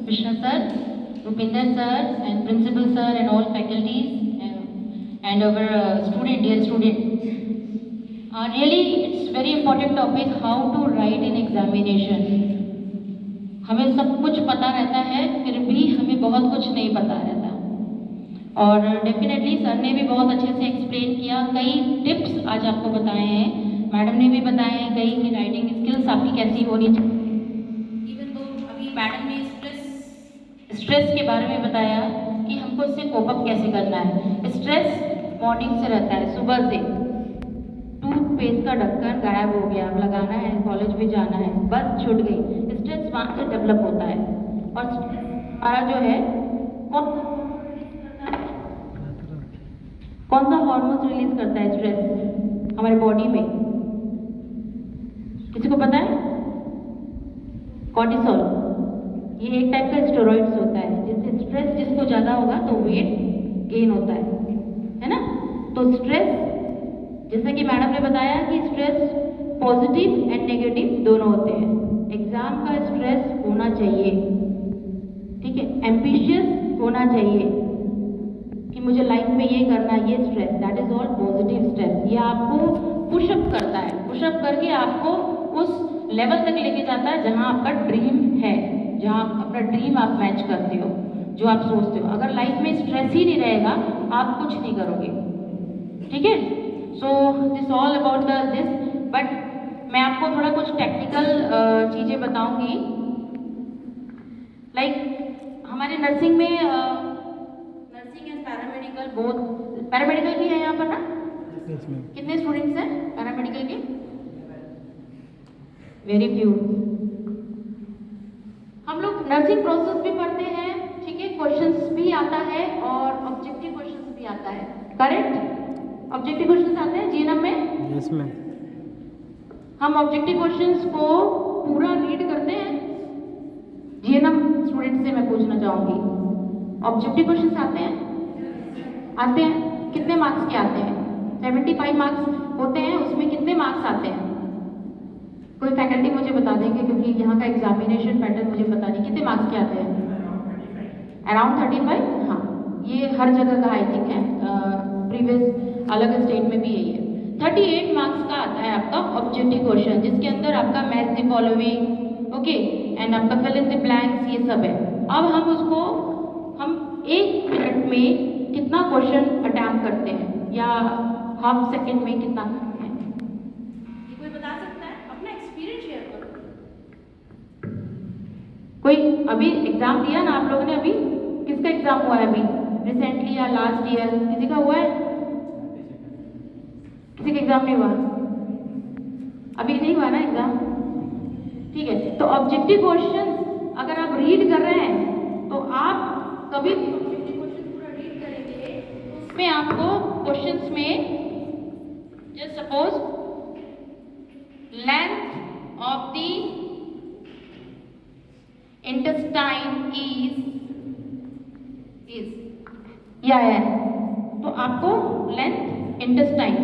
Krishna sir, Rupinder sir, and principal sir, and all faculties, and our dear student. Really, it's very important topic how to write in examination. हमें सब कुछ पता रहता है, फिर भी हमें बहुत कुछ नहीं पता रहता। और डेफिनेटली सर ने भी बहुत अच्छे से एक्सप्लेन किया, कई टिप्स आज आपको बताए हैं, मैडम ने भी बताए हैं कई कि राइटिंग स्किल्स आपकी कैसी होनी चाहिए। इवन तो अभी मैडम ने स्ट्रेस के बारे में बताया कि हमको इससे कोप अप कैसे करना है। स्ट्रेस मॉर्निंग से रहता है, सुबह से। टूथपेस्ट का ढक्कन गायब हो गया, अब लगाना है, कॉलेज भी जाना है, बस छूट गई, स्ट्रेस वहाँ से डेवलप होता है। और हमारा जो है कौन सा हार्मोन रिलीज करता है स्ट्रेस हमारे बॉडी में, किसी को पता है? कॉर्टिसोल। ये एक टाइप का स्टेरॉइड्स होता है, जिससे स्ट्रेस जिसको ज़्यादा होगा तो वेट गेन होता है ना। तो स्ट्रेस, जैसा कि मैडम ने बताया कि स्ट्रेस पॉजिटिव एंड नेगेटिव दोनों होते हैं। एग्जाम का स्ट्रेस होना चाहिए, ठीक है, एम्बिशियस होना चाहिए कि मुझे लाइफ में ये करना, ये stress, that is all positive stress. ये आपको पुशअप करता है, पुशअप करके आपको उस लेवल तक लेके जाता है जहाँ आपका ड्रीम है, जहाँ अपना ड्रीम आप मैच करते हो, जो आप सोचते हो। अगर लाइफ में स्ट्रेस ही नहीं रहेगा, आप कुछ नहीं करोगे, ठीक है। So this all about this, but मैं आपको थोड़ा कुछ टेक्निकल चीज़ें बताऊंगी। लाइक हमारे नर्सिंग में nursing and paramedical both, paramedical भी है यहाँ पर ना? कितने स्टूडेंट्स हैं पैरामेडिकल के? Very few. हम लोग नर्सिंग प्रोसेस भी पढ़ते हैं, ठीक है, क्वेश्चंस भी आता है और ऑब्जेक्टिव क्वेश्चंस भी आता है, करेक्ट? ऑब्जेक्टिव क्वेश्चंस आते हैं जीएनएम में? Yes ma'am. हम ऑब्जेक्टिव क्वेश्चंस को पूरा रीड करते हैं। जीएनएम स्टूडेंट से मैं पूछना चाहूंगी, ऑब्जेक्टिव क्वेश्चंस आते हैं? आते हैं। कितने मार्क्स के आते हैं? 75 मार्क्स होते हैं, उसमें कितने मार्क्स आते हैं? कोई फैकल्टी मुझे बता देंगे, क्योंकि यहाँ का एग्जामिनेशन पैटर्न मुझे पता नहीं, कितने मार्क्स के आते हैं? अराउंड 35। हाँ, ये हर जगह का आई थिंक है, प्रीवियस अलग स्टेट में भी यही है। 38 मार्क्स का आता है आपका ऑब्जेक्टिव क्वेश्चन, जिसके अंदर आपका match the following, okay, and आपका फिल इन द ब्लैंक्स, ये सब है। अब हम उसको 1 मिनट में कितना क्वेश्चन अटैम्प्ट करते हैं, या हाफ सेकेंड में कितना करते हैं, ये कोई बता सकता है? अपना एक्सपीरियंस शेयर करो। कोई अभी एग्जाम दिया ना आप लोगों ने? अभी किसका एग्जाम हुआ है? अभी रिसेंटली या लास्ट ईयर किसी का हुआ है? किसी का एग्जाम नहीं हुआ? अभी नहीं हुआ ना एग्जाम, ठीक है। तो ऑब्जेक्टिव क्वेश्चन अगर आप रीड कर रहे हैं, तो आप कभी भी ऑब्जेक्टिव क्वेश्चन पूरा रीड करेंगे तो उसमें आपको क्वेश्चंस में, just suppose length of the intestine is या है, तो आपको लेंथ इंटेस्टाइन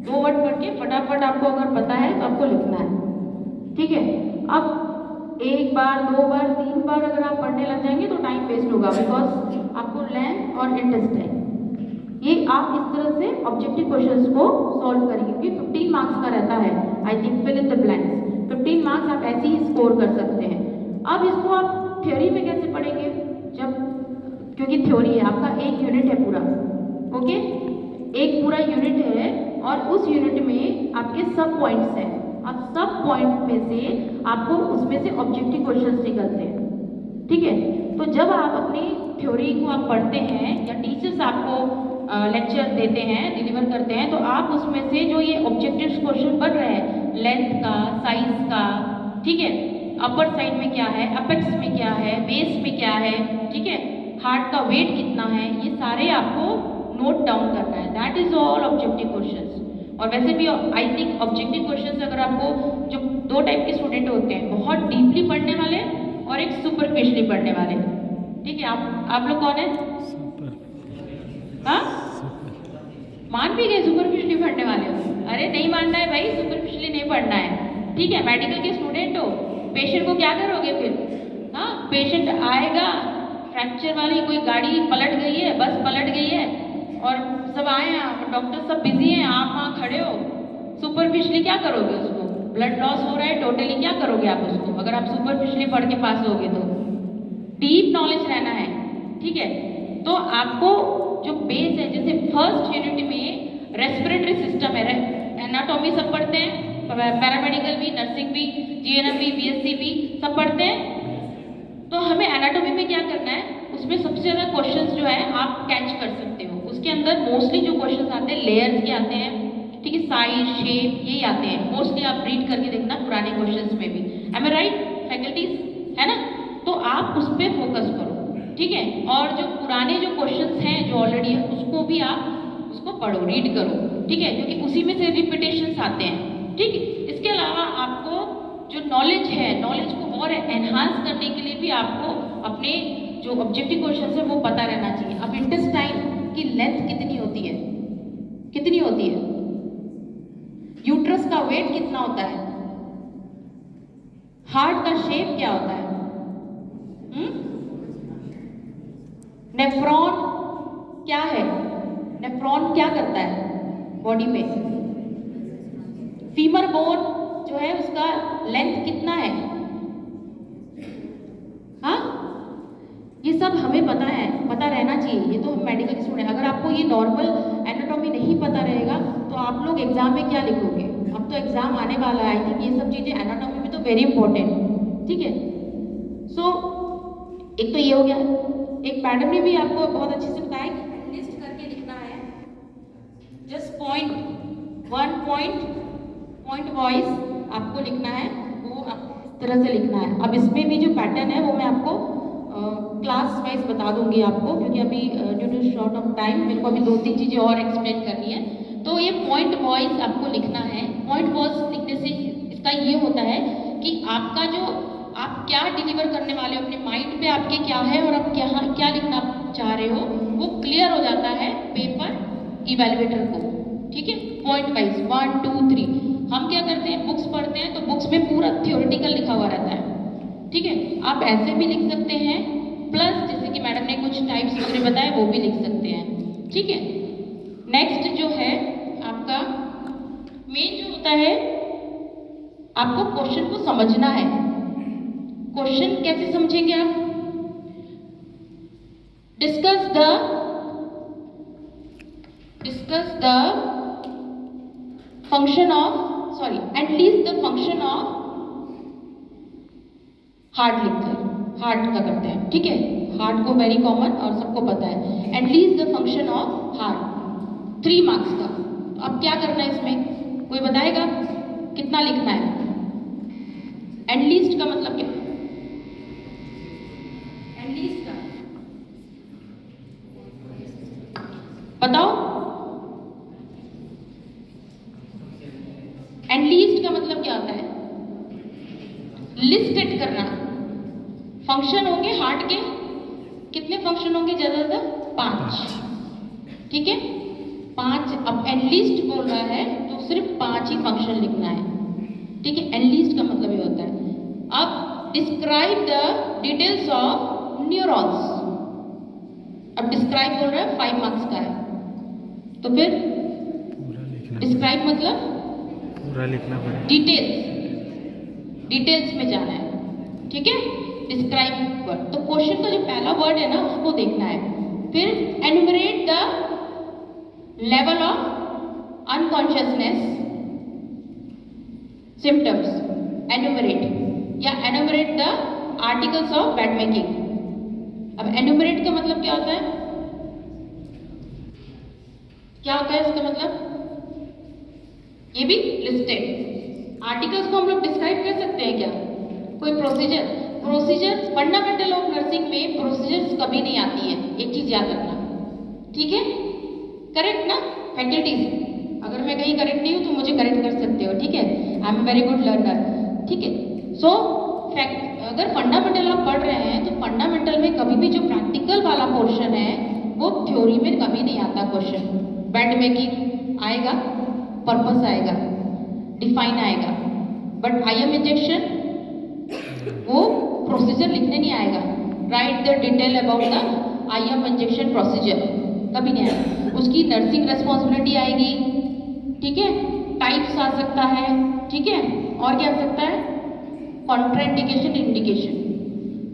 2 वर्ड पढ़ के फटाफट आपको अगर पता है तो आपको लिखना है, ठीक है। अब 1 बार 2 बार 3 बार अगर आप पढ़ने लग जाएंगे तो टाइम वेस्ट होगा, बिकॉज आपको लेंथ और इंटेस्टाइन ये आप इस तरह से ऑब्जेक्टिव क्वेश्चंस को सॉल्व करेंगे, क्योंकि 15 मार्क्स का रहता है, I think fill in the blanks. 15 marks आप ऐसे ही स्कोर कर सकते हैं। अब इसको आप थ्योरी में कैसे पढ़ेंगे? जब, क्योंकि थ्योरी है आपका, एक यूनिट है पूरा, ओके, एक पूरा यूनिट है, और उस यूनिट में आपके सब पॉइंट्स हैं। अब सब पॉइंट में से आपको उसमें से ऑब्जेक्टिव क्वेश्चंस निकलते हैं, ठीक है। तो जब आप अपनी थ्योरी को आप पढ़ते हैं, या टीचर्स आपको लेक्चर देते हैं, डिलीवर करते हैं, तो आप उसमें से जो ये ऑब्जेक्टिव क्वेश्चन बन रहे हैं, लेंथ का, साइज का, ठीक है, अपर साइड में क्या है, अपेक्स में क्या है, बेस में क्या है, ठीक है, हार्ट का वेट कितना है, ये सारे आपको नोट डाउन करना है। That is all objective questions. और वैसे भी आई थिंक ऑब्जेक्टिव क्वेश्चंस अगर आपको, जो 2 टाइप के स्टूडेंट होते हैं, बहुत डीपली पढ़ने वाले और एक सुपरफिशियली पढ़ने वाले, ठीक है। आप लोग कौन है? हाँ, मान भी गए सुपरफिशियली पढ़ने वाले हो? अरे नहीं मानना है भाई, सुपरफिशियली नहीं पढ़ना है, ठीक है। मेडिकल के स्टूडेंट हो, पेशेंट को क्या करोगे फिर? हाँ, पेशेंट आएगा, फ्रैक्चर वाली कोई गाड़ी पलट गई है, बस पलट गई है और सब आए हैं, डॉक्टर सब बिजी हैं, आप वहाँ खड़े हो, सुपरफिशली क्या करोगे उसको? ब्लड लॉस हो रहा है, टोटली क्या करोगे आप उसको? अगर आप सुपरफिशली पढ़ के पास होगे तो डीप नॉलेज रहना है, ठीक है। तो आपको जो बेस है, जैसे फर्स्ट यूनिट में रेस्पिरेटरी सिस्टम है, एनाटॉमी सब पढ़ते हैं, पैरामेडिकल भी, नर्सिंग भी, जीएनएम भी, बीएससी भी सब पढ़ते हैं। तो हमें एनाटॉमी में क्या करना है, उसमें सबसे ज़्यादा क्वेश्चंस जो है आप कैच कर सकते हो। उसके अंदर मोस्टली जो क्वेश्चंस आते हैं लेयर्स के आते हैं, ठीक है, साइज, शेप, यही आते हैं मोस्टली। आप रीड करके देखना पुराने क्वेश्चंस में भी। एम आई राइट फैकल्टीज, है ना? तो आप उस पर फोकस करो, ठीक है। और जो पुराने जो क्वेश्चंस हैं जो ऑलरेडी है उसको भी आप उसको पढ़ो, रीड करो, ठीक है, क्योंकि उसी में से रिपीटेशंस आते हैं, ठीक है। इसके अलावा आपको जो नॉलेज है, नॉलेज को और एनहांस करने के लिए भी आपको अपने जो ऑब्जेक्टिव क्वेश्चंस है वो पता रहना चाहिए। अब इंटेस्टाइन की लेंथ कितनी होती है, कितनी होती है? यूट्रस का वेट कितना होता है? हार्ट का शेप क्या होता है? नेफ्रॉन क्या है? नेफ्रॉन क्या करता है बॉडी में? फीमर बोन जो है उसका लेंथ कितना है? हाँ, ये सब हमें पता है, पता रहना चाहिए। ये तो हम मेडिकल के स्टूडेंट, अगर आपको ये नॉर्मल एनाटॉमी नहीं पता रहेगा तो आप लोग एग्जाम में क्या लिखोगे? अब तो एग्जाम आने वाला है, आई थिंक ये सब चीजें एनाटॉमी में तो वेरी इंपॉर्टेंट, ठीक है। सो एक तो ये हो गया। एक मैडम ने भी आपको बहुत अच्छे से बताया कि लिस्ट करके लिखना है, जस्ट पॉइंट वाइज आपको लिखना है, वो इस तरह से लिखना है। अब इसमें भी जो पैटर्न है वो मैं आपको क्लास वाइज बता दूंगी आपको, क्योंकि अभी due to short of time मेरे को अभी 2-3 चीज़ें और एक्सप्लेन करनी है। तो ये पॉइंट वाइज आपको लिखना है। पॉइंट वाइज लिखने से इसका ये होता है कि आपका जो आप क्या डिलीवर करने वाले हो, अपने माइंड पे आपके क्या है और आप क्या लिखना चाह रहे हो वो क्लियर हो जाता है पेपर इवेल्युएटर को, ठीक है। पॉइंट वाइज 1 2 3 हम क्या करते हैं, बुक्स पढ़ते हैं तो बुक्स में पूरा थियोरेटिकल लिखा हुआ रहता है, ठीक है। आप ऐसे भी लिख सकते हैं, प्लस जैसे कि मैडम ने कुछ टाइप्स वगैरह बताए वो भी लिख सकते हैं, ठीक है। नेक्स्ट जो है आपका मेन जो होता है, आपको क्वेश्चन को समझना है। क्वेश्चन कैसे समझेंगे आप? Discuss the function of at least the function of heart लिखते हैं, हार्ट का करते हैं, ठीक है। हार्ट को वेरी कॉमन और सबको पता है। At least the function of heart 3 marks का। तो अब क्या करना है इसमें, कोई बताएगा कितना लिखना है? एटलीस्ट का मतलब क्या? एटलीस्ट का बताओ। एटलीस्ट का मतलब क्या होता है? लिस्टेड करना। फंक्शन होंगे हार्ट के, कितने फंक्शन होंगे? ज्यादा 5, ठीक है, 5। अब एटलीस्ट बोल रहा है तो सिर्फ 5 ही फंक्शन लिखना है, ठीक है। एटलीस्ट का मतलब ये होता है। अब describe the details of neurons. अब डिस्क्राइब बोल रहा है 5 मार्क्स का है, तो फिर डिस्क्राइब मतलब पूरा लिखना पड़ेगा, डिटेल्स में जाना है, ठीक है। डिस्क्राइब वर्ड, तो क्वेश्चन का जो पहला वर्ड है ना उसको देखना है। फिर enumerate the level of unconsciousness symptoms, enumerate या enumerate the articles of bed making. अब एनुमरेट का मतलब क्या होता है? क्या होता है इसका मतलब? ये भी लिस्टेड। आर्टिकल्स को हम लोग डिस्क्राइब कर सकते हैं क्या? कोई प्रोसीजर फंडामेंटल ऑफ नर्सिंग में प्रोसीजर्स कभी नहीं आती है, एक चीज याद रखना, ठीक है। करेक्ट ना फैकल्टीज? अगर मैं कहीं करेक्ट नहीं हूं तो मुझे करेक्ट कर सकते हो, ठीक है। I am very good learner, ठीक है। सो अगर फंडामेंटल आप पढ़ रहे हैं तो फंडामेंटल में कभी भी जो प्रैक्टिकल वाला पोर्शन है वो थ्योरी में कभी नहीं आता क्वेश्चन। बेड मेकिंग आएगा, पर्पस आएगा, डिफाइन आएगा, बट आईएम इंजेक्शन वो प्रोसीजर लिखने नहीं आएगा। Right the detail about the IM injection procedure, कभी नहीं आएगा। उसकी नर्सिंग रेस्पॉन्सिबिलिटी आएगी, ठीक है, टाइप्स आ सकता है, ठीक है, और क्या आ सकता है, कॉन्ट्राइंडिकेशन, इंडिकेशन।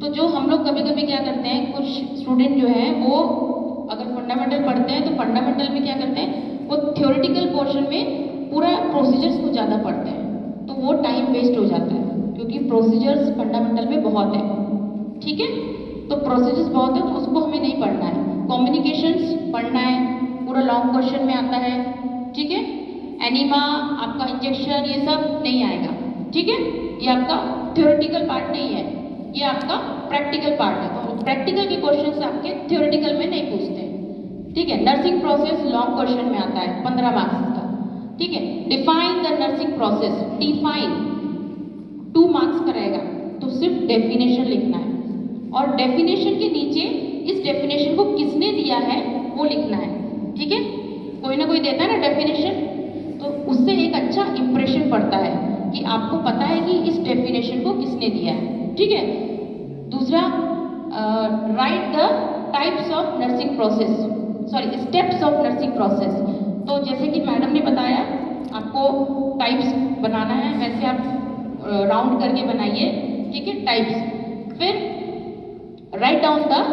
तो जो हम लोग कभी कभी क्या करते हैं, कुछ स्टूडेंट जो है वो अगर फंडामेंटल पढ़ते हैं तो फंडामेंटल में क्या करते हैं, वो थ्योरेटिकल पोर्शन में पूरा प्रोसीजर्स को ज़्यादा पढ़ते हैं, तो वो टाइम वेस्ट हो जाता है, क्योंकि प्रोसीजर्स फंडामेंटल में बहुत है, ठीक है। तो प्रोसीजर्स बहुत है तो उसको हमें नहीं पढ़ना है। कम्युनिकेशंस पढ़ना है, पूरा लॉन्ग क्वेश्चन में आता है, ठीक है। एनीमा, आपका इंजेक्शन, ये सब नहीं आएगा, ठीक है। ये आपका थ्योरेटिकल पार्ट नहीं है, ये आपका प्रैक्टिकल पार्ट है। तो प्रैक्टिकल के क्वेश्चंस आपके थ्योरेटिकल में नहीं पूछते, ठीक है। नर्सिंग प्रोसेस लॉन्ग क्वेश्चन में आता है 15 मार्क्स का, ठीक है। Define the nursing process, define 2 marks का रहेगा, तो सिर्फ डेफिनेशन लिखना है, और डेफिनेशन के नीचे इस डेफिनेशन को किसने दिया है वो लिखना है, ठीक है। कोई ना कोई देता है ना डेफिनेशन, तो उससे एक अच्छा इंप्रेशन पड़ता है कि आपको पता है कि इस डेफिनेशन को किसने दिया है, ठीक है। दूसरा, right the types of nursing process, sorry steps of nursing process. तो जैसे कि मैडम ने बताया आपको टाइप्स बनाना है, वैसे आप राउंड करके बनाइए, ठीक है, टाइप्स। फिर write down the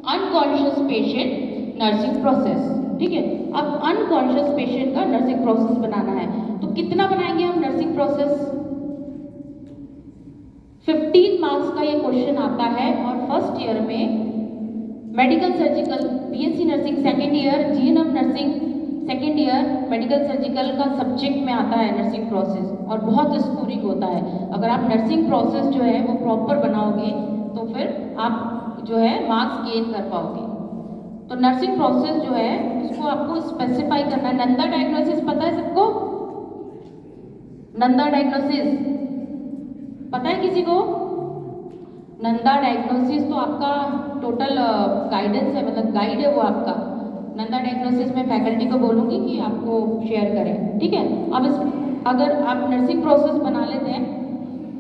unconscious patient nursing process, ठीक है। अब अनकॉन्शियस पेशेंट का नर्सिंग प्रोसेस बनाना है, तो कितना बनाएंगे हम नर्सिंग प्रोसेस, 15 मार्क्स का ये क्वेश्चन आता है। और फर्स्ट ईयर में medical surgical, BSc nursing second year, GNM nursing second year, medical surgical का सब्जेक्ट में आता है नर्सिंग प्रोसेस, और बहुत स्कोरिंग होता है। अगर आप नर्सिंग प्रोसेस जो है वो प्रॉपर बनाओगे तो फिर आप जो है मार्क्स गेन कर पाओगे। तो नर्सिंग प्रोसेस जो है उसको आपको स्पेसिफाई करना है। नंदा डायग्नोसिस पता है सबको? नंदा डायग्नोसिस पता है किसी को? नंदा डायग्नोसिस तो आपका टोटल गाइडेंस है, मतलब गाइड है वो आपका। नंदा डायग्नोसिस में फैकल्टी को बोलूँगी कि आपको शेयर करें, ठीक है। अब इस अगर आप नर्सिंग प्रोसेस बना लेते हैं,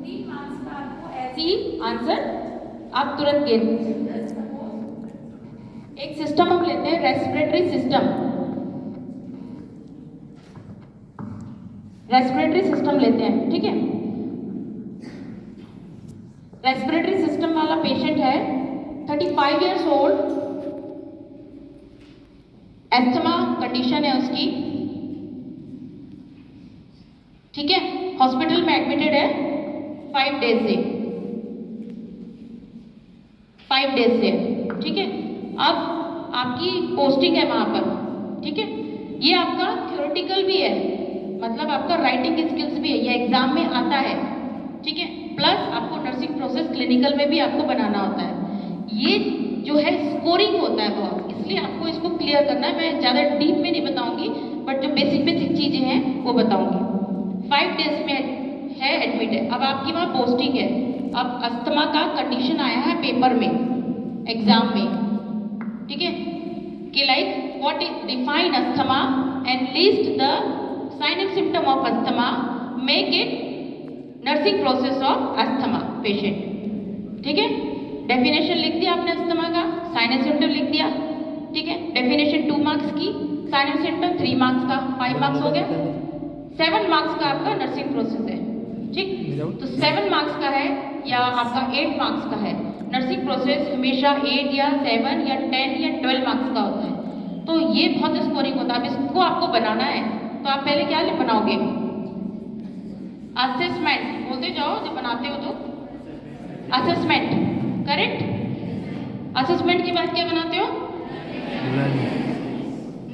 3 मार्क्स का आपको ऐसे ही आंसर आप तुरंत गेन। एक सिस्टम हम लेते हैं, रेस्पिरेटरी सिस्टम, रेस्पिरेटरी सिस्टम लेते हैं, ठीक है। रेस्पिरेटरी सिस्टम वाला पेशेंट है, 35 इयर्स ओल्ड, एस्थमा कंडीशन है उसकी, ठीक है। हॉस्पिटल में एडमिटेड है 5 डेज से, 5 डेज से, ठीक है। अब आपकी पोस्टिंग है वहां पर, ठीक है। ये आपका थ्योरेटिकल भी है, मतलब आपका राइटिंग स्किल्स भी है, ये एग्जाम में आता है, ठीक है। प्लस आपको नर्सिंग प्रोसेस क्लिनिकल में भी आपको बनाना होता है। ये जो है स्कोरिंग होता है बहुत, इसलिए आपको इसको क्लियर करना है। मैं ज़्यादा डीप में नहीं बताऊंगी, बट जो बेसिक बेसिक चीज़ें हैं वो बताऊंगी। 5 डेज में है एडमिट है। अब आपकी वहाँ पोस्टिंग है, अब अस्थमा का कंडीशन आया है पेपर में, एग्जाम में, ठीक है, कि like what is define asthma and list the sign and symptom of asthma, make it nursing process of asthma patient, ठीक है। डेफिनेशन लिख दिया आपने अस्थमा का, साइन एंड सिम्टम लिख दिया, ठीक है। डेफिनेशन 2 मार्क्स की, साइन एंड सिम्टम 3 मार्क्स का, 5 मार्क्स हो गया। 7 मार्क्स का आपका नर्सिंग प्रोसेस है, ठीक। तो 7 मार्क्स का है या आपका 8 मार्क्स का है। नर्सिंग प्रोसेस हमेशा 8 या 7 या 10 या 12 मार्क्स का होता है, तो ये बहुत स्कोरिंग होता है। अब इसको आपको बनाना है तो आप पहले क्या बनाओगे, असेसमेंट बोलते जाओ जब बनाते हो तो, असेसमेंट, करेक्ट। असेसमेंट के बाद क्या बनाते हो,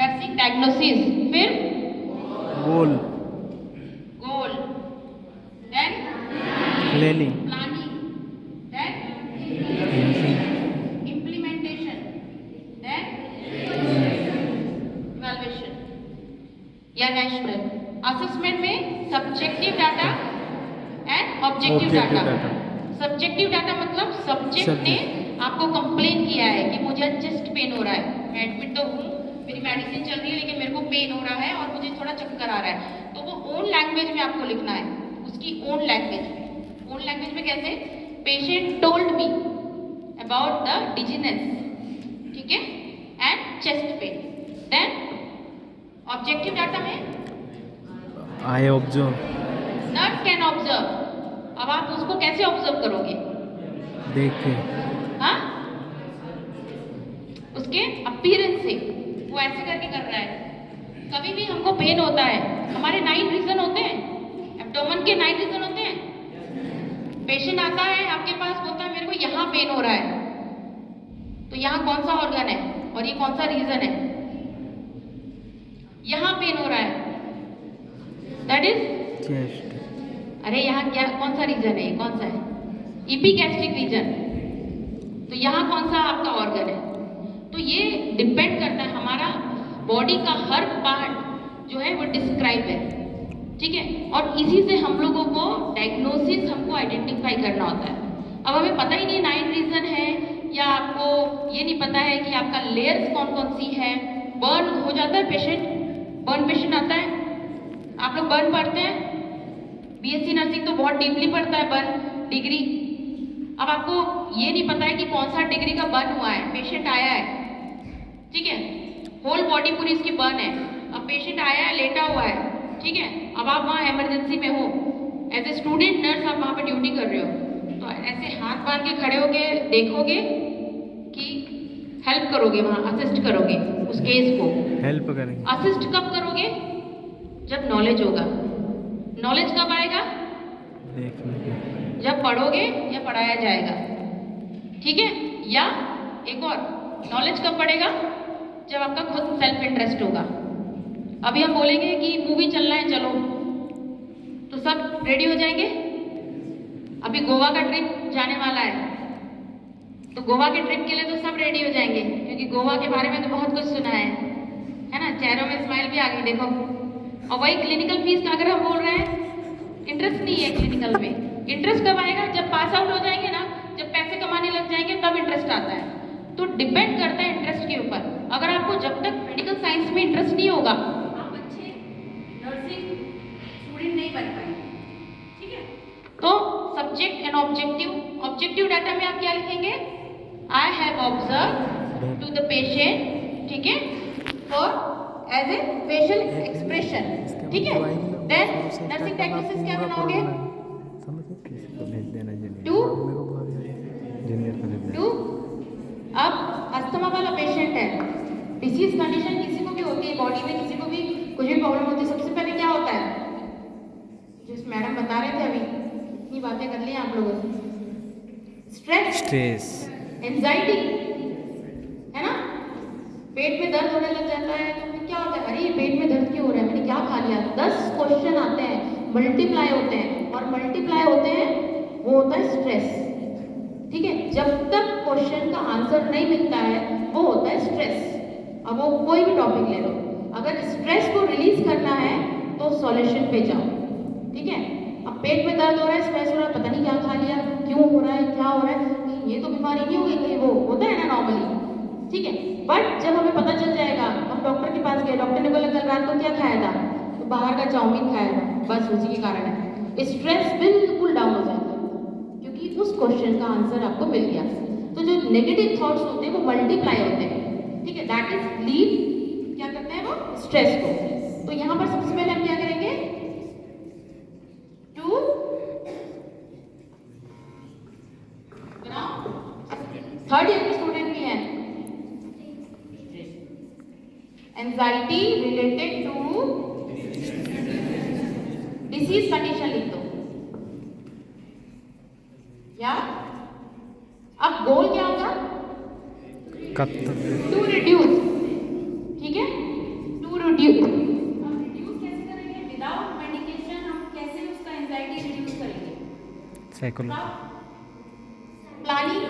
नर्सिंग डायग्नोसिस, फिर goal, goal, then planning, then implementation, then evaluation या नेशनल। असेसमेंट में subjective data and objective data. Subjective data मतलब सब्जेक्ट ने आपको कंप्लेन किया है कि मुझे चेस्ट पेन हो रहा है, मैं एडमिट तो हूँ, मेरी मेडिसिन चल रही है, लेकिन मेरे को पेन हो रहा है और मुझे थोड़ा चक्कर आ रहा है, तो वो ओन लैंग्वेज में आपको लिखना है, उसकी ओन लैंग्वेज में। ओन लैंग्वेज में कैसे patient told me about the disease, ठीक है, and chest pain. Then objective data में I observe. Nurse can observe. अब आप उसको कैसे ऑब्जर्व करोगे? देख के. हाँ, उसके अपीयरेंस से, वो ऐसे करके कर रहा है। कभी भी हमको पेन होता है, हमारे 9 रीजन होते हैं, एब्डोमेन के 9 रीजन होते हैं। पेशेंट आता है आपके पास, बोलता है मेरे को यहाँ पेन हो रहा है, तो यहाँ कौन सा ऑर्गन है और ये कौन सा रीजन है? यहाँ पेन हो रहा है, दैट इज Chest. अरे यहाँ क्या, कौन सा रीजन है, कौन सा है? इपीगैस्ट्रिक रीजन। तो यहाँ कौन सा आपका ऑर्गन है? तो ये डिपेंड करता है, हमारा बॉडी का हर पार्ट जो है वो डिस्क्राइब है, ठीक है। और इसी से हम लोगों को डायग्नोसिस हमको आइडेंटिफाई करना होता है। अब हमें पता ही नहीं 9 रीजन है, या आपको ये नहीं पता है कि आपका लेयर्स कौन कौन सी है। बर्न हो जाता है पेशेंट, बर्न पेशेंट आता है, आप लोग बर्न पढ़ते हैं, बीएससी नर्सिंग तो बहुत डीपली पढ़ता है बर्न डिग्री। अब आपको ये नहीं पता है कि कौन सा डिग्री का बर्न हुआ है, पेशेंट आया है, ठीक है, होल बॉडी पूरी इसकी बर्न है। अब पेशेंट आया है, लेटा हुआ है, ठीक है, अब आप वहाँ इमरजेंसी में हो, एज ए स्टूडेंट नर्स आप वहाँ पे ड्यूटी कर रहे हो, तो ऐसे हाथ बांध के खड़े होके देखोगे कि हेल्प करोगे, वहाँ असिस्ट करोगे उस केस को। हेल्प करेंगे. असिस्ट कब करोगे? जब नॉलेज होगा। नॉलेज कब आएगा? देखने के. जब पढ़ोगे या पढ़ाया जाएगा, ठीक है। या एक और, नॉलेज कब पड़ेगा? जब आपका खुद सेल्फ इंटरेस्ट होगा। अभी हम बोलेंगे कि मूवी चलना है, चलो, तो सब रेडी हो जाएंगे। अभी गोवा का ट्रिप जाने वाला है, तो गोवा के ट्रिप के लिए तो सब रेडी हो जाएंगे, क्योंकि गोवा के बारे में तो बहुत कुछ सुना है ना। चेहरों में स्माइल भी आ गई, देखो। और वही क्लिनिकल फीस का अगर हम बोल रहे हैं, इंटरेस्ट नहीं है क्लिनिकल में। इंटरेस्ट कब आएगा? जब पास आउट हो जाएंगे ना, जब पैसे कमाने लग जाएंगे, तब इंटरेस्ट आता है। तो डिपेंड करता है इंटरेस्ट के ऊपर। अगर आपको जब तक मेडिकल साइंस में इंटरेस्ट नहीं होगा, आप अच्छे नर्सिंग स्टूडेंट नहीं बन पाएंगे, ठीक है। तो subject and objective, objective data में आप क्या लिखेंगे? I have observe to the patient, ठीक है, for as a facial expression, ठीक है। देन नर्सिंग टेक्निशियन क्या बनाओगे? टू अब अस्थमा वाला पेशेंट है, डिसीज कंडीशन किसी को भी होती है, बॉडी में किसी को भी कुछ भी प्रॉब्लम होती है, सबसे पहले क्या होता है? जिस मैडम बता रहे थे अभी, इतनी बातें कर ली आप लोगों से, स्ट्रेस, एंजाइटी, है ना। पेट में दर्द होने लग जाता है, तो फिर क्या होता है? अरे पेट में दर्द क्यों हो रहा है, मैंने क्या खा लिया? 10 क्वेश्चन आते हैं, मल्टीप्लाई होते हैं, और मल्टीप्लाई होते हैं, वो होता है स्ट्रेस, ठीक है। जब तक क्वेश्चन का आंसर नहीं मिलता है, वो होता है स्ट्रेस। अब वो कोई भी टॉपिक ले लो, अगर स्ट्रेस को रिलीज करना है तो सॉल्यूशन पे जाओ, ठीक है। अब पेट में दर्द हो रहा है, स्ट्रेस हो रहा है, पता नहीं क्या खा लिया, क्यों हो रहा है, क्या हो रहा है, ये तो बीमारी नहीं हो गई कहीं, वो होता है ना नॉर्मली, ठीक है। बट जब हमें पता चल जाएगा, हम डॉक्टर के पास गए, डॉक्टर ने बोला कल रात को क्या खाया था, तो बाहर का चाउमीन खाया था, बस उसी के कारण है स्ट्रेस बिल्कुल डाउन हो जाता है, क्योंकि उस क्वेश्चन का आंसर आपको मिल गया। तो जो नेगेटिव थॉट्स होते हैं वो मल्टीप्लाई होते हैं, ठीक है, दैट इज लीड क्या करते हैं वो? स्ट्रेस को। तो यहाँ पर सबसे पहले हम क्या करेंगे? टू थर्ड ईयर के स्टूडेंट भी हैं, anxiety related to disease condition लिख दो, या अब गोल क्या होगा? कब तक? टू रिड्यूस, ठीक है, टू रिड्यूस। अब रिड्यूस कैसे करेंगे? विदाउट मेडिकेशन हम कैसे उसका एंजाइटी रिड्यूस करेंगे? साइकोलॉजी, प्लानिंग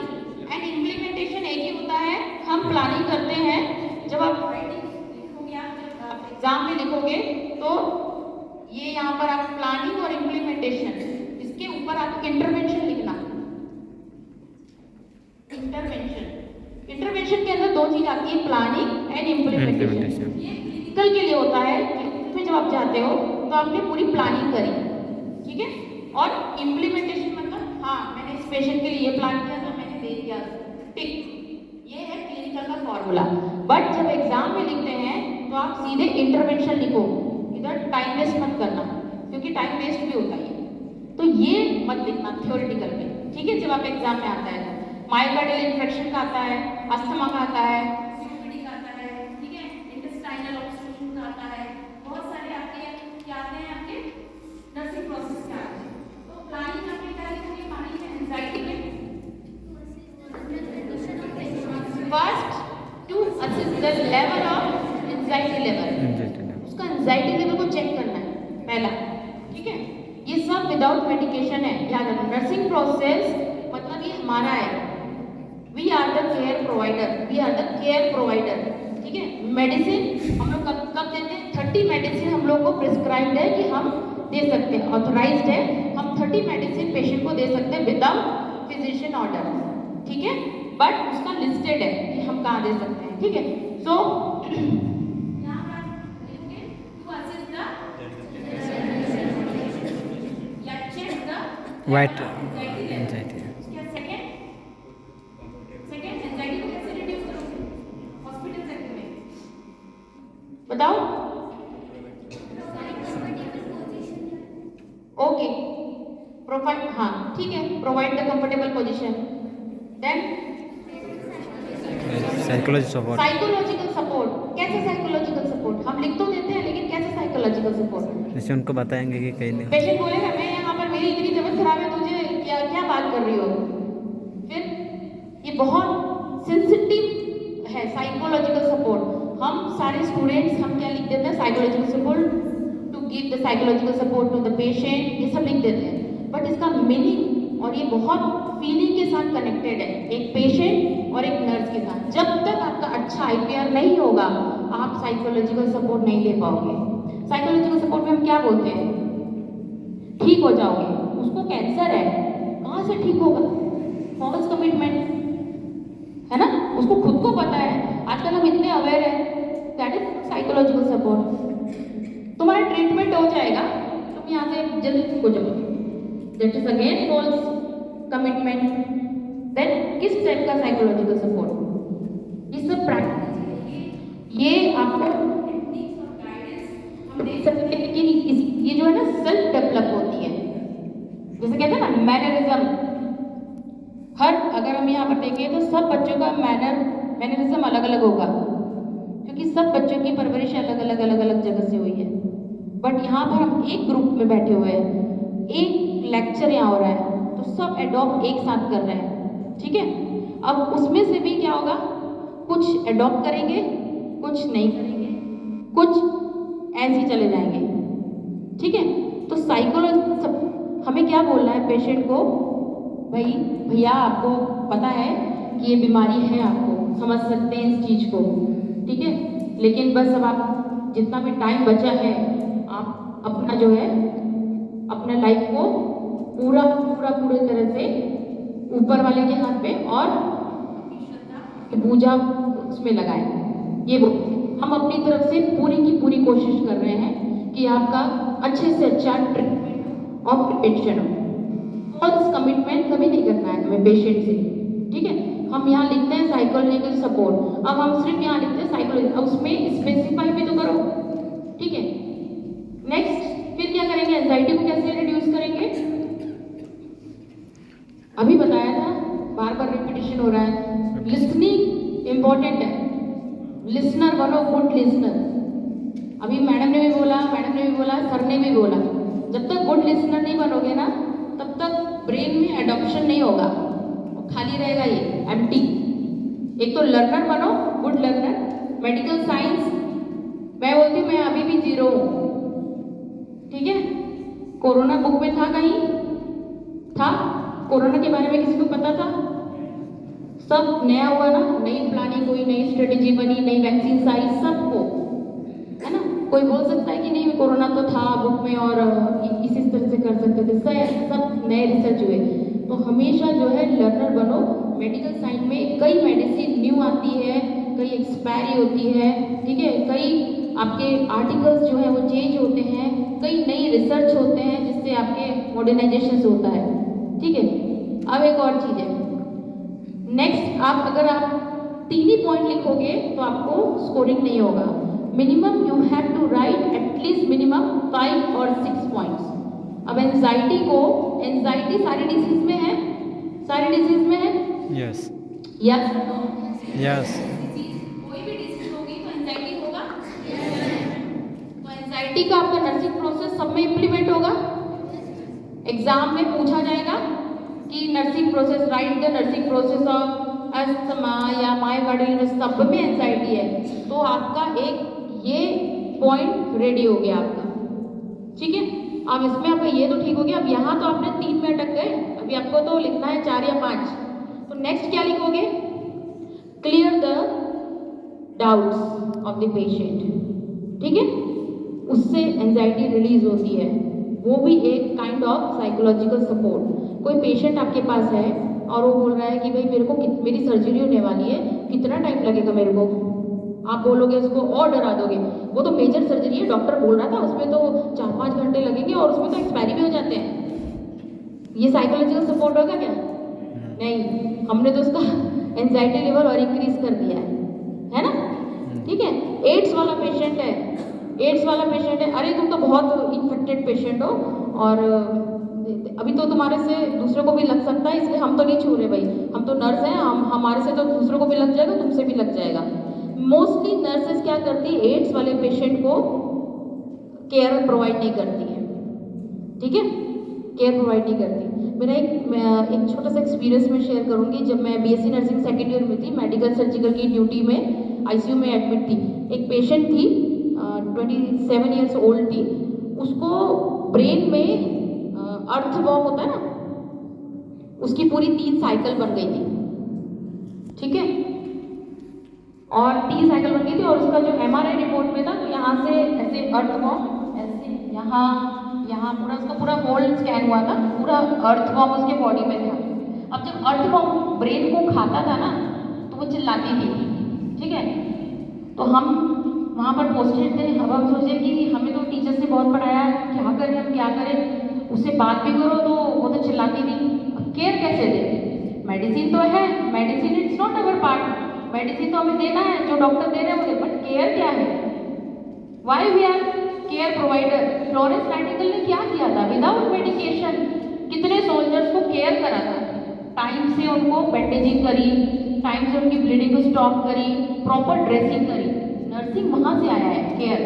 एंड इम्प्लीमेंटेशन एक ही होता है। हम प्लानिंग करते हैं, जब आप राइटिंग लिखोगे, आप एग्जाम में लिखोगे, तो ये यहाँ पर आप प्लानिंग और इम्प्लीमेंटेशन, इसके ऊपर आप इंटरवेंशन लिखना। इंटरवेंशन के अंदर 2 चीज आती है, प्लानिंग एंड इम्प्लीमेंटेशन। ये क्लिनिकल के लिए होता है, क्लिनिकल में जब आप जाते हो तो आपने पूरी प्लानिंग करी, ठीक है, और इम्प्लीमेंटेशन मतलब हाँ मैंने इस पेशेंट के लिए ये प्लान किया था, मैंने दे दिया टिक, ये है क्लिनिकल का फॉर्मूला। बट जब एग्जाम में लिखते हैं तो आप सीधे इंटरवेंशन लिखो, इधर टाइम वेस्ट मत करना, क्योंकि टाइम वेस्ट भी होता है। तो ये मत लिखना थ्योरेटिकल में, ठीक है। जब आप एग्जाम में आता है तो मायोकार्डियल इन्फेक्शन का आता है, अस्थमा का आता है, सीओपीडी का आता है, ठीक है, इंटेस्टाइनल ऑब्स्ट्रक्शन का आता है, बहुत सारे आपके क्या आते हैं, आपके नर्सिंग प्रोसेस के आते हैं। तो प्लानिंग आपने क्या लिखोगे पानी में, एंजाइटी में first to assess the level of anxiety level, उसका एंजाइटी लेवल को चेक करना है पहला, ठीक है। ये सब विदाउट मेडिकेशन है, याद रखना। नर्सिंग प्रोसेस मतलब ये हमारा है, we are the care provider, we are the care provider, ठीक है। मेडिसिन हम लोग कब कब देते हैं, 30 मेडिसिन हम लोग को प्रिस्क्राइब्ड है कि हम दे सकते हैं, ऑथोराइज्ड है, हम 30 मेडिसिन पेशेंट को दे सकते हैं विदाउट फिजिशियन ऑर्डर, ठीक है। बट उसका लिस्टेड है कि हम कहाँ दे सकते हैं, ठीक है। सो वाइट एंजाइटी बताओ। ओके प्रोवाइड, हाँ ठीक है, provide the comfortable position. Then psychology support, psychological support. कैसे साइकोलॉजिकल सपोर्ट, हम लिख तो देते हैं लेकिन कैसे साइकोलॉजिकल सपोर्ट, जैसे उनको बताएंगे कि कहीं नहीं। पेशेंट बोलेगा मैं यहाँ पर, मेरी इतनी तबीयत खराब है, तुझे क्या क्या बात कर रही हो, फिर ये बहुत सेंसिटिव है साइकोलॉजिकल सपोर्ट। हम सारे स्टूडेंट्स हम क्या लिख देते हैं, psychological support to give the psychological support to the patient, ये सब लिख देते हैं। बट इसका मीनिंग और ये बहुत फीलिंग के साथ कनेक्टेड है, एक पेशेंट और एक नर्स के साथ। जब तक आपका अच्छा IPR नहीं होगा आप साइकोलॉजिकल सपोर्ट नहीं दे पाओगे। साइकोलॉजिकल सपोर्ट में हम क्या बोलते हैं, ठीक हो जाओगे, उसको कैंसर है, कहाँ से ठीक होगा, फॉल्स कमिटमेंट है ना, उसको खुद को पता है। आजकल हम इतने अवेयर हैं, दैट इज साइकोलॉजिकल सपोर्ट। तुम्हारा ट्रीटमेंट हो जाएगा, तुम यहाँ से जल्दी ठीक हो जाओगे, that is again false commitment. Then किस टाइप का साइकोलॉजिकल सपोर्ट, ये सब प्रैक्टिस, ये आपको टेक्निक्स और गाइडेंस हम दे सकते हैं, लेकिन ये जो है ना सेल्फ डेवलप होती है। जैसे कहते हैं ना मैनरिज्म, हर अगर हम यहाँ पर देखें तो सब बच्चों का मैनरिज्म अलग अलग होगा, क्योंकि सब बच्चों की परवरिश अलग अलग जगह से हुई है। बट यहाँ पर हम एक ग्रुप में बैठे हुए हैं, एक लेक्चर यहाँ हो रहा है तो सब एडॉप्ट एक साथ कर रहे हैं, ठीक है। अब उसमें से भी क्या होगा, कुछ एडॉप्ट करेंगे, कुछ नहीं करेंगे, कुछ ऐसे ही चले जाएंगे, ठीक है। तो साइकोलॉजी हमें क्या बोलना है पेशेंट को, भाई भैया आपको पता है कि ये बीमारी है, आपको समझ सकते हैं इस चीज़ को, ठीक है, लेकिन बस अब आप जितना भी टाइम बचा है आप अपना जो है अपना लाइफ को पूरे तरह से ऊपर वाले के हाथ पे और पूजा उसमें लगाएं। ये हम अपनी तरफ से पूरी की पूरी कोशिश कर रहे हैं कि आपका अच्छे से अच्छा ट्रीटमेंट और प्रिवेंशन हो। फॉल्स कमिटमेंट कभी नहीं करना है हमें पेशेंट से, ठीक है। हम यहाँ लिखते हैं साइकोलॉजिकल सपोर्ट, अब हम सिर्फ यहाँ लिखते हैं साइकोलॉजी, अब उसमें स्पेसिफाई भी तो करो, ठीक है। नेक्स्ट फिर क्या करेंगे, एंजाइटी को कैसे रिड्यूस करेंगे, अभी बताया था, बार बार रिपीटिशन हो रहा है। लिसनिंग इंपॉर्टेंट है, लिसनर बनो, गुड लिसनर। अभी मैडम ने भी बोला, सर ने भी बोला, जब तक गुड लिसनर नहीं बनोगे ना तब तक ब्रेन में एडॉप्शन नहीं होगा, खाली रहेगा ये एम्प्टी। एक तो लर्नर बनो, गुड लर्नर। मेडिकल साइंस मैं बोलती हूँ मैं अभी भी 0 हूँ, ठीक है। कोरोना बुक में था, कहीं था कोरोना के बारे में किसी को पता था, सब नया हुआ ना, नई प्लानिंग हुई, नई स्ट्रेटेजी बनी, नई वैक्सीन आई, सबको है ना। कोई बोल सकता है कि नहीं कोरोना तो था बुक में और इसी तरह से कर सकते थे, सब नए रिसर्च हुए। तो हमेशा जो है लर्नर बनो। मेडिकल साइंस में कई मेडिसिन न्यू आती है, कई एक्सपायरी होती है, ठीक है, कई आपके आर्टिकल्स जो है वो चेंज होते हैं, कई नई रिसर्च होते हैं जिससे आपके मॉडर्नाइजेशन होता है, ठीक है। अब एक और चीज़ है, नेक्स्ट अगर आप 3 ही पॉइंट लिखोगे तो आपको स्कोरिंग नहीं होगा। Minimum you have to write at least minimum 5 और 6 पॉइंट्स। अब एंजाइटी सारी डिजीज में है, सारी डिजीज में है। यस यस यस कोई भी डिजीज होगी तो एंजाइटी होगा। तो एंजाइटी का आपका नर्सिंग प्रोसेस सब में इम्प्लीमेंट होगा। एग्जाम में पूछा जाएगा कि nursing process, right the nursing process of asthma या मायोकार्डियल, सब में एंजाइटी है तो आपका एक ये पॉइंट रेडी हो गया आपका, ठीक है। अब इसमें आपका ये तो ठीक हो गया। अब यहाँ तो आपने 3 में अटक गए, अभी आपको तो लिखना है 4 या 5। तो नेक्स्ट क्या लिखोगे? Clear the doubts of the patient, ठीक है। उससे एंजाइटी रिलीज होती है, वो भी एक काइंड ऑफ साइकोलॉजिकल सपोर्ट। कोई पेशेंट आपके पास है और वो बोल रहा है कि भाई मेरे को मेरी सर्जरी होने वाली है, कितना टाइम लगेगा मेरे को? आप बोलोगे उसको और डरा दोगे, वो तो मेजर सर्जरी है, डॉक्टर बोल रहा था उसमें तो 4-5 घंटे लगेंगे और उसमें तो एक्सपायरी भी हो जाते हैं। ये साइकोलॉजिकल सपोर्ट होगा क्या? नहीं, हमने तो उसका एंजाइटी लेवल और इंक्रीज कर दिया है ना, ठीक है। एड्स वाला पेशेंट है, एड्स वाला पेशेंट है, अरे तुम तो बहुत इन्फेक्टेड पेशेंट हो और अभी तो तुम्हारे से दूसरे को भी लग सकता है, इसलिए हम तो नहीं छू रहे भाई, हम तो नर्स हैं, हमारे से तो दूसरों को भी लग जाएगा, तुमसे भी लग जाएगा। मोस्टली नर्सेस क्या करती है, एड्स वाले पेशेंट को केयर प्रोवाइड नहीं करती है, ठीक है, केयर प्रोवाइड नहीं करती। मेरा एक छोटा सा एक्सपीरियंस मैं शेयर करूंगी। जब मैं बीएससी नर्सिंग सेकेंड ईयर में थी, मेडिकल सर्जिकल की ड्यूटी में आईसीयू में एडमिट थी। एक पेशेंट थी 27 ईयर्स ओल्ड थी, उसको ब्रेन में अर्थ वॉर्म होता है ना, उसकी पूरी 3 साइकिल बन गई थी, ठीक है, और 3 साइकिल बन गई थी। और उसका जो एमआरआई रिपोर्ट में था, तो यहाँ से ऐसे अर्थ वॉर्म, ऐसे यहाँ पूरा उसका पूरा होल स्कैन हुआ था, पूरा अर्थ वॉर्म उसके बॉडी में था। अब जब अर्थ वॉर्म ब्रेन को खाता था ना तो वो चिल्लाती थी, ठीक है। तो हम वहाँ पर पोस्टेड थे, अब हम सोचे कि हमें तो टीचर से बहुत पढ़ाया, क्या करें हम, क्या करें, उससे बात भी करो तो वो तो चिल्लाती नहीं। अब केयर कैसे दे? मेडिसिन तो है, medicine it's not our part, medicine तो हमें देना है, जो डॉक्टर दे रहे हैं मुझे, बट केयर क्या है? Why we are care provider? Florence Nightingale ने क्या किया था? विदाउट मेडिकेशन कितने सोल्जर्स को केयर करा था, टाइम से उनको बैंडेजिंग करी, टाइम से उनकी ब्लीडिंग को स्टॉप करी, प्रॉपर ड्रेसिंग करी। नर्सिंग वहाँ से आया है, केयर।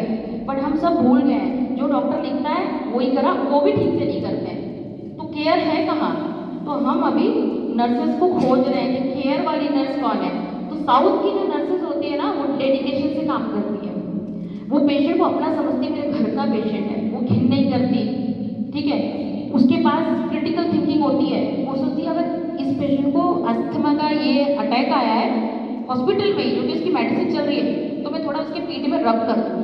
बट हम सब भूल गए हैं, जो डॉक्टर लिखता है वही करा, वो भी ठीक से नहीं करते हैं, तो केयर है कहाँ? तो हम अभी नर्सेस को खोज रहे हैं कि केयर वाली नर्स कौन है। तो साउथ की जो नर्सेस होती है ना, वो डेडिकेशन से काम करती है, वो पेशेंट को अपना समझती है, मेरे घर का पेशेंट है, वो घिन नहीं करती, ठीक है। उसके पास क्रिटिकल थिंकिंग होती है, वो सोचती है अगर इस पेशेंट को अस्थमा का ये अटैक आया है हॉस्पिटल में ही, जो कि उसकी मेडिसिन चल रही है, तो मैं थोड़ा उसके पीठ में रब कर दूँ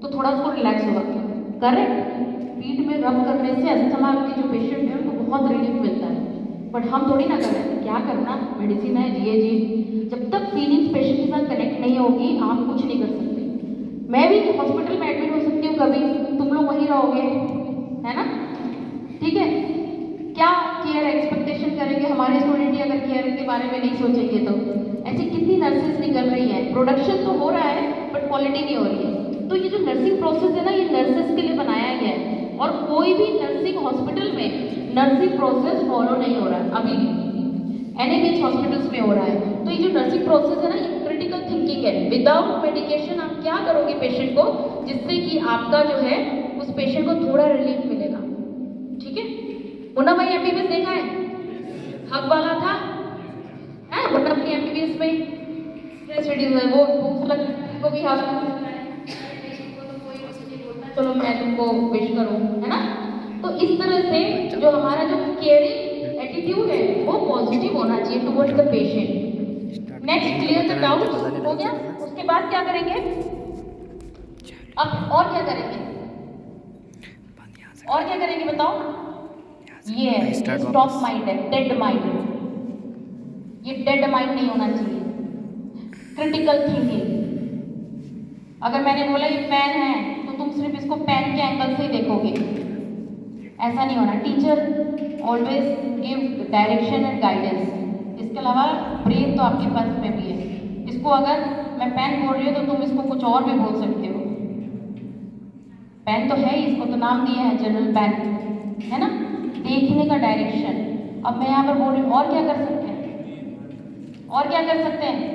तो थोड़ा उसको रिलैक्स होगा, करेक्ट। पीठ में रब करने से अस्थमा के जो पेशेंट है उनको बहुत रिलीफ मिलता है, बट हम थोड़ी ना कर रहे हैं, क्या करना, मेडिसिन है दिए जी। जब तक फीलिंग्स पेशेंट के साथ कनेक्ट नहीं होगी आप कुछ नहीं कर सकते। मैं भी हॉस्पिटल में एडमिट हो सकती हूँ कभी, तुम लोग वहीं रहोगे, है ना, ठीक है। क्या केयर एक्सपेक्टेशन करेंगे हमारे स्टूडेंट ही अगर केयर के बारे में नहीं सोचेंगे तो? ऐसी कितनी नर्सेज निकल रही हैं, प्रोडक्शन तो हो रहा है बट क्वालिटी नहीं हो रही है। तो ये जो नर्सिंग प्रोसेस है ना, ये नर्सेज के लिए बनाया गया है, और कोई भी नर्सिंग हॉस्पिटल में नर्सिंग प्रोसेस फॉलो नहीं हो रहा है अभी भी, एनएमएच हॉस्पिटल्स में हो रहा है। तो ये जो नर्सिंग प्रोसेस है ना, ये क्रिटिकल थिंकिंग है। विदाउट मेडिकेशन आप क्या करोगे पेशेंट को, जिससे कि आपका जो है उस पेशेंट को थोड़ा रिलीफ मिलेगा, ठीक है। मुन्ना भाई एमबीबीएस देखा है, हब वाला था, है मुन्ना भाई एमबीबीएस में स्ट्रेस रिड्यूस है, वो बुक्स लगने को भी हब, चलो मैं तुमको विश करूं, है ना। तो इस तरह से जो हमारा जो केयरिंग एटीट्यूड है वो पॉजिटिव होना चाहिए towards the patient. Next clear the doubt हो गया। उसके बाद क्या करेंगे, अब और क्या करेंगे, और क्या करेंगे बताओ? ये स्टॉप माइंड है, डेड माइंड, ये डेड माइंड नहीं होना चाहिए। क्रिटिकल थिंकिंग, अगर मैंने बोला ये पेन है तो तुम सिर्फ इसको पेन के एंगल से ही देखोगे, ऐसा नहीं होना। Teacher always give direction and guidance. इसके अलावा ब्रेन तो आपके पास में भी है। इसको अगर मैं पेन बोल रही हूँ तो तुम इसको कुछ और भी बोल सकते हो। पेन तो है ही, इसको तो नाम दिया है जनरल पेन, है ना। देखने का डायरेक्शन। अब मैं यहाँ पर बोल रही हूँ, और क्या कर सकते हैं, और क्या कर सकते हैं।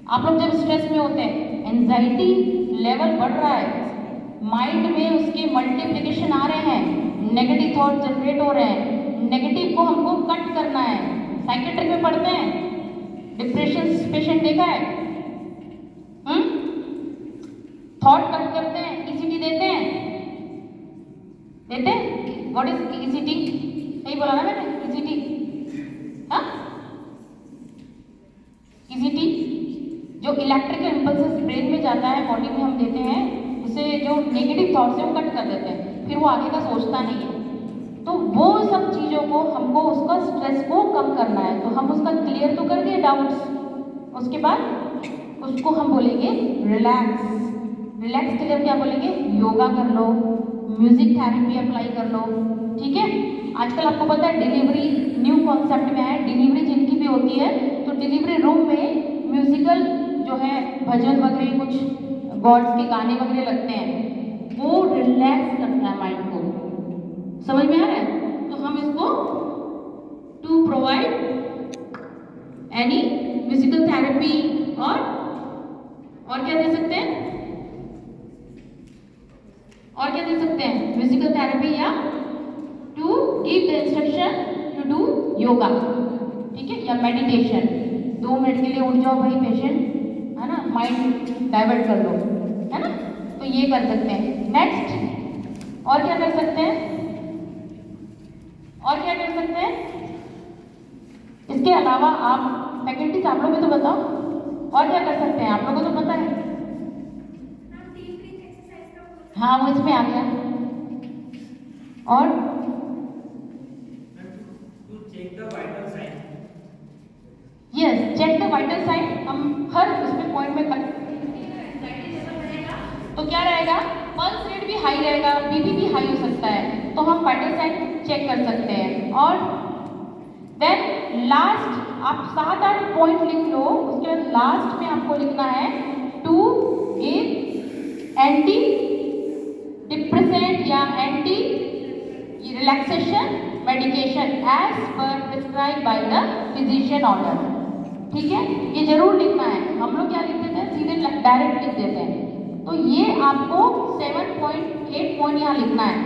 आप लोग जब स्ट्रेस में होते हैं, एंजाइटी लेवल बढ़ रहा है, माइंड में उसके मल्टीप्लिकेशन आ रहे हैं, नेगेटिव थॉट जनरेट हो रहे हैं, नेगेटिव को हमको कट करना है। साइकेट्रिक में पढ़ते हैं, डिप्रेशन पेशेंट देखा है, थॉट कट करते हैं, ईसीटी देते हैं, देते हैं। What is ECT? सही बोला ना मैंने, ईसीटी। हाँ, ईसीटी जो इलेक्ट्रिकल इम्पल्सेस ब्रेन में जाता है, बॉडी में हम देते हैं, उसे जो नेगेटिव थॉट्स है वो कट कर देते हैं, फिर वो आगे का सोचता नहीं है। तो वो सब चीज़ों को हमको उसका स्ट्रेस को कम करना है। तो हम उसका क्लियर तो कर दिए डाउट्स, उसके बाद उसको हम बोलेंगे रिलैक्स। रिलैक्स के लिए हम क्या बोलेंगे, योगा कर लो, म्यूजिक थेरेपी अप्लाई कर लो। ठीक है, आजकल आपको पता है डिलीवरी न्यू कॉन्सेप्ट में है। डिलीवरी जिनकी भी होती है तो डिलीवरी रूम में म्यूजिकल जो है भजन वगैरह, कुछ गॉड्स के गाने वगैरह लगते हैं, वो रिलैक्स करता है माइंड को। समझ में आ रहा है? तो हम इसको to provide any musical therapy और क्या दे सकते हैं, और क्या दे सकते हैं, म्यूजिकल थेरेपी या to give the instruction to do yoga. ठीक है, या मेडिटेशन। 2 मिनट के लिए उठ जाओ भाई पेशेंट, है ना, माइंड डाइवर्ट कर लो, है ना। तो ये कर सकते हैं। नेक्स्ट, और क्या कर सकते हैं, और क्या कर सकते हैं इसके अलावा। आप फैकल्टीज, आप लोग भी तो बताओ, और क्या कर सकते हैं, आप लोगों को तो पता है। हाँ, वो इसमें आ गया। और yes, check the vital sign. हम हर उसमें पॉइंट में तो क्या रहेगा, पल्स रेट भी हाई रहेगा, बीपी भी हाई हो सकता है, तो हम वाइटल साइन चेक कर सकते हैं। और देन लास्ट आप 7-8 पॉइंट लिख लो, उसके बाद लास्ट में आपको लिखना है टू गिव एंटी डिप्रेसेंट या anti relaxation medication as per prescribe by the physician order. ठीक है, ये जरूर लिखना है। हम लोग क्या लिख देते हैं, सीधे डायरेक्ट लिख देते हैं। तो ये आपको 7.8 पॉइंट यहाँ लिखना है।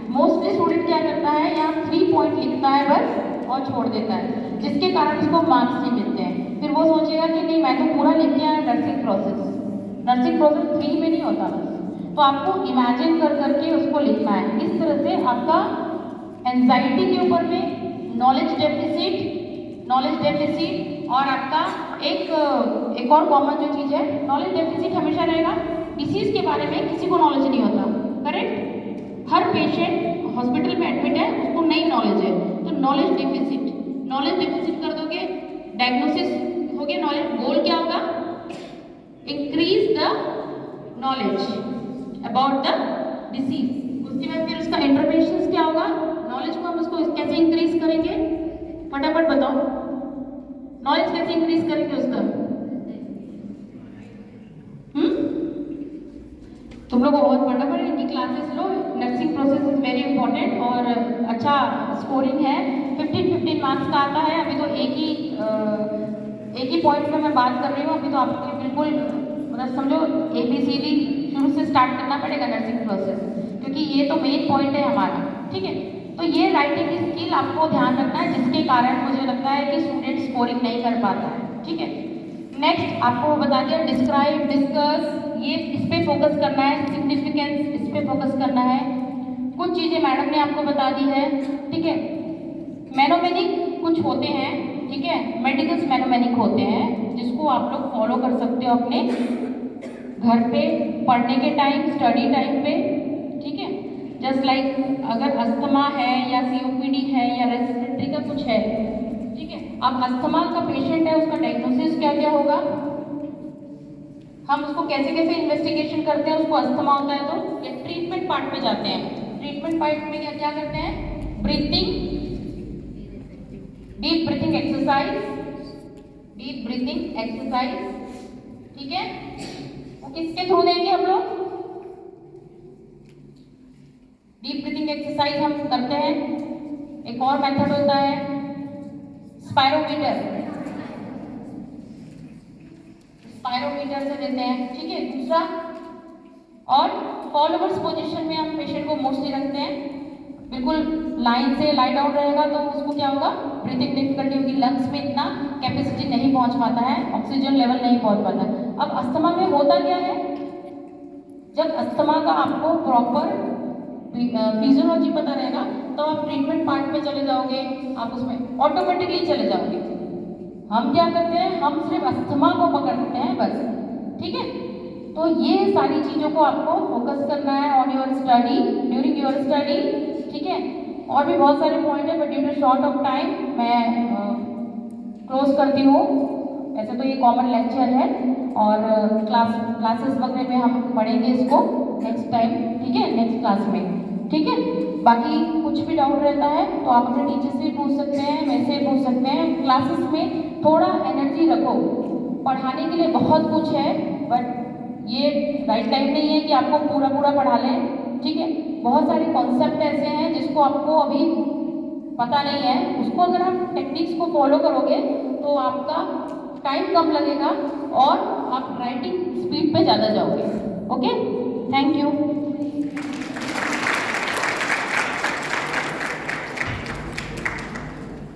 मोस्टली स्टूडेंट क्या करता है, यहाँ 3 पॉइंट लिखता है बस और छोड़ देता है, जिसके कारण उसको मार्क्स नहीं मिलते हैं। फिर वो सोचेगा कि नहीं, मैं तो पूरा लिख के आया नर्सिंग प्रोसेस। नर्सिंग प्रोसेस 3 में नहीं होता बस। तो आपको इमेजिन कर करके उसको लिखना है। इस तरह से आपका एंजाइटी के ऊपर में नॉलेज डेफिसिट और आपका एक और कॉमन जो चीज़ है, नॉलेज डेफिसिट हमेशा रहेगा। डिसीज के बारे में किसी को नॉलेज नहीं होता, करेक्ट। हर पेशेंट हॉस्पिटल में एडमिट है, उसको नई नॉलेज है, तो नॉलेज डेफिसिट कर दोगे, डायग्नोसिस हो गया। नॉलेज गोल क्या होगा, increase the knowledge about the disease. उसके बाद फिर उसका इंटरवेंशन क्या होगा, नॉलेज को हम उसको कैसे इंक्रीज करेंगे, फटाफट बताओ, नॉलेज कैसे इंक्रीज करेंगे उसका। तुम लोग बहुत फटाफट इनकी classes low. Nursing process is very important और अच्छा स्कोरिंग है, 15-15 मार्क्स का आता है। अभी तो एक ही पॉइंट में मैं बात कर रही हूँ। अभी तो आपको बिल्कुल मतलब समझो ABCD शुरू से स्टार्ट करना पड़ेगा नर्सिंग प्रोसेस, क्योंकि ये तो मेन पॉइंट है हमारा। ठीक है, तो ये राइटिंग स्किल आपको ध्यान रखना है, जिसके कारण मुझे लगता है कि स्टूडेंट स्कोरिंग नहीं कर पाता है। ठीक है, नेक्स्ट आपको बता दिया डिस्क्राइब, डिस्कस, ये इस पे फोकस करना है, सिग्निफिकेंस इस पे फोकस करना है। कुछ चीज़ें मैडम ने आपको बता दी है। ठीक है, मैनोमेनिक कुछ होते हैं, ठीक है, मेडिकल्स मैनोमेनिक होते हैं, जिसको आप लोग फॉलो कर सकते हो अपने घर पे पढ़ने के टाइम, स्टडी टाइम पे। ठीक है, जस्ट लाइक अगर अस्थमा है या COPD है या रेस्पिरेटरी का कुछ है, ठीक है, अब अस्थमा का पेशेंट है, उसका डायग्नोसिस क्या क्या होगा, हम उसको कैसे कैसे इन्वेस्टिगेशन करते हैं, उसको अस्थमा होता है तो ये ट्रीटमेंट पार्ट पे जाते हैं। ट्रीटमेंट पार्ट में क्या करते हैं, breathing, deep breathing exercise, deep breathing exercise, ठीक है। वो किसके थ्रू देंगे हम लोग, डीप ब्रीथिंग एक्सरसाइज हम करते हैं। एक और मेथड होता है स्पायरोमीटर, स्पायरोमीटर से देते हैं, ठीक है। दूसरा, और फॉलोवर्स पोजीशन में हम पेशेंट को मोस्टली रखते हैं, बिल्कुल लाइन से लाई डाउन रहेगा तो उसको क्या होगा, ब्रीथिंग डिफिकल्टी होगी, लंग्स में इतना कैपेसिटी नहीं पहुंच पाता है, ऑक्सीजन लेवल नहीं पहुंच पाता है। अब अस्थमा में होता क्या है, जब अस्थमा का आपको प्रॉपर फिजियोलॉजी पता रहेगा तो आप ट्रीटमेंट पार्ट में चले जाओगे, आप उसमें ऑटोमेटिकली चले जाओगे। हम क्या करते हैं, हम सिर्फ अस्थमा को पकड़ते हैं बस, ठीक है। तो ये सारी चीज़ों को आपको फोकस करना है on your study, during your study, ठीक है। और भी बहुत सारे पॉइंट है but due to short of time मैं क्लोज करती हूँ। ऐसे तो ये कॉमन लेक्चर है और क्लासेस वगैरह में हम पढ़ेंगे इसको नेक्स्ट टाइम, ठीक है, नेक्स्ट क्लास में, ठीक है। बाकी कुछ भी डाउट रहता है तो आप अपने टीचर से पूछ सकते हैं, मेरे से पूछ सकते हैं। क्लासेस में थोड़ा एनर्जी रखो, पढ़ाने के लिए बहुत कुछ है बट ये राइट टाइम नहीं है कि आपको पूरा पूरा पढ़ा लें, ठीक है। बहुत सारे कॉन्सेप्ट ऐसे हैं जिसको आपको अभी पता नहीं है, उसको अगर आप टेक्निक्स को फॉलो करोगे तो आपका टाइम कम लगेगा और आप राइटिंग स्पीड पे ज़्यादा जाओगे। Okay, thank you.